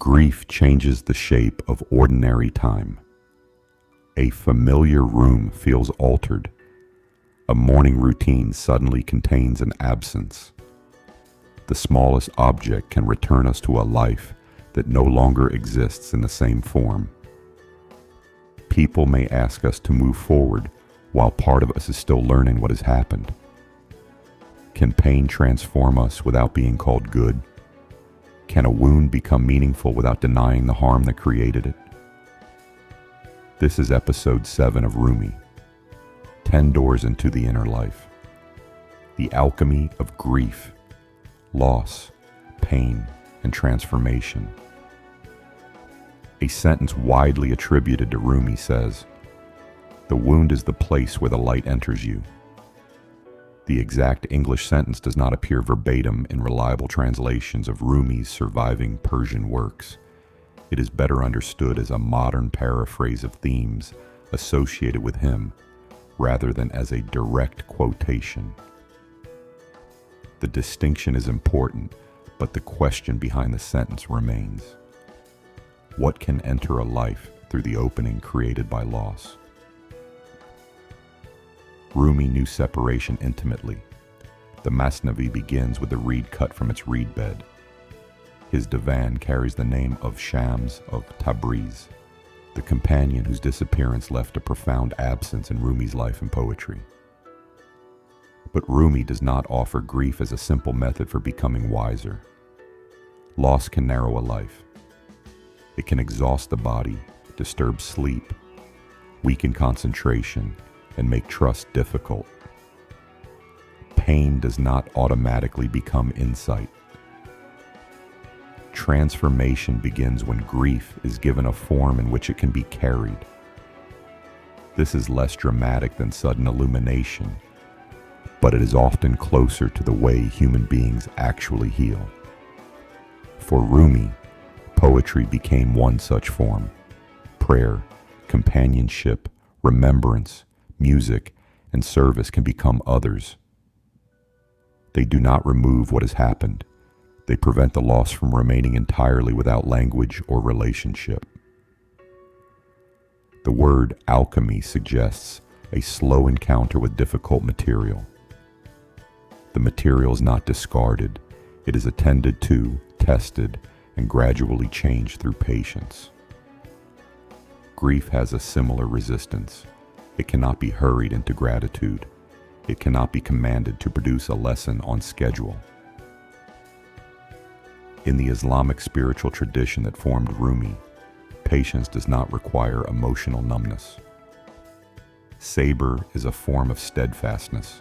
Grief changes the shape of ordinary time. A familiar room feels altered. A morning routine suddenly contains an absence. The smallest object can return us to a life that no longer exists in the same form. People may ask us to move forward while part of us is still learning what has happened. Can pain transform us without being called good? Can a wound become meaningful without denying the harm that created it? This is episode 7 of Rumi, 10 Doors into the Inner Life. The alchemy of grief, loss, pain, and transformation. A sentence widely attributed to Rumi says, "The wound is the place where the light enters you." The exact English sentence does not appear verbatim in reliable translations of Rumi's surviving Persian works. It is better understood as a modern paraphrase of themes associated with him, rather than as a direct quotation. The distinction is important, but the question behind the sentence remains. What can enter a life through the opening created by loss? Rumi knew separation intimately. The Masnavi begins with a reed cut from its reed bed. His divan carries the name of Shams of Tabriz, the companion whose disappearance left a profound absence in Rumi's life and poetry. But Rumi does not offer grief as a simple method for becoming wiser. Loss can narrow a life. It can exhaust the body, disturb sleep, weaken concentration, and make trust difficult. Pain does not automatically become insight. Transformation begins when grief is given a form in which it can be carried. This is less dramatic than sudden illumination, but it is often closer to the way human beings actually heal. For Rumi, poetry became one such form. Prayer, companionship, remembrance, music, and service can become others. They do not remove what has happened. They prevent the loss from remaining entirely without language or relationship. The word alchemy suggests a slow encounter with difficult material. The material is not discarded. It is attended to, tested, and gradually changed through patience. Grief has a similar resistance. It cannot be hurried into gratitude. It cannot be commanded to produce a lesson on schedule. In the Islamic spiritual tradition that formed Rumi, patience does not require emotional numbness. Sabr is a form of steadfastness,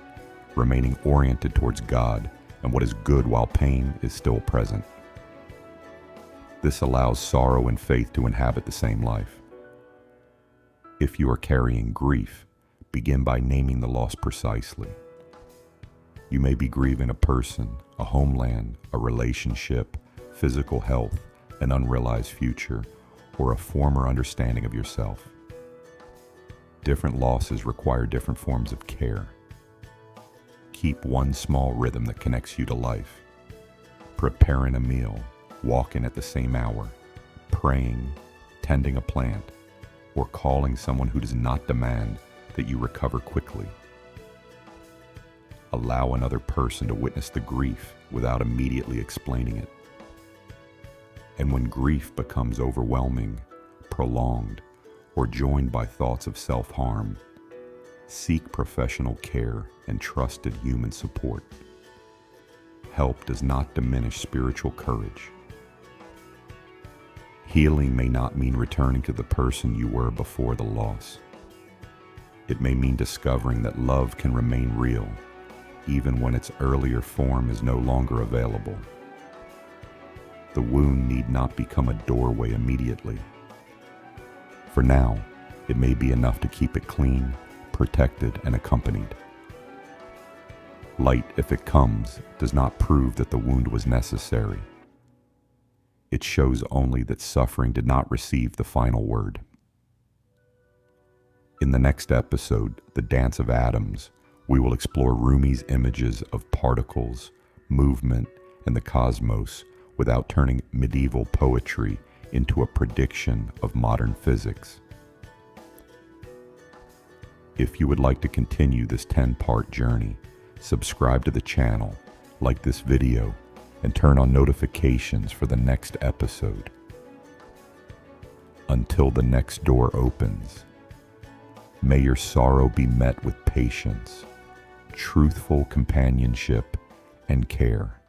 remaining oriented towards God and what is good while pain is still present. This allows sorrow and faith to inhabit the same life. If you are carrying grief, begin by naming the loss precisely. You may be grieving a person, a homeland, a relationship, physical health, an unrealized future, or a former understanding of yourself. Different losses require different forms of care. Keep one small rhythm that connects you to life. Preparing a meal, walking at the same hour, praying, tending a plant, or calling someone who does not demand that you recover quickly. Allow another person to witness the grief without immediately explaining it. And when grief becomes overwhelming, prolonged, or joined by thoughts of self-harm, seek professional care and trusted human support. Help does not diminish spiritual courage. Healing may not mean returning to the person you were before the loss. It may mean discovering that love can remain real, even when its earlier form is no longer available. The wound need not become a doorway immediately. For now, it may be enough to keep it clean, protected, and accompanied. Light, if it comes, does not prove that the wound was necessary. It shows only that suffering did not receive the final word. In the next episode, The Dance of Atoms, we will explore Rumi's images of particles, movement, and the cosmos without turning medieval poetry into a prediction of modern physics. If you would like to continue this 10-part journey, subscribe to the channel, like this video, and turn on notifications for the next episode. Until the next door opens, may your sorrow be met with patience, truthful companionship, and care.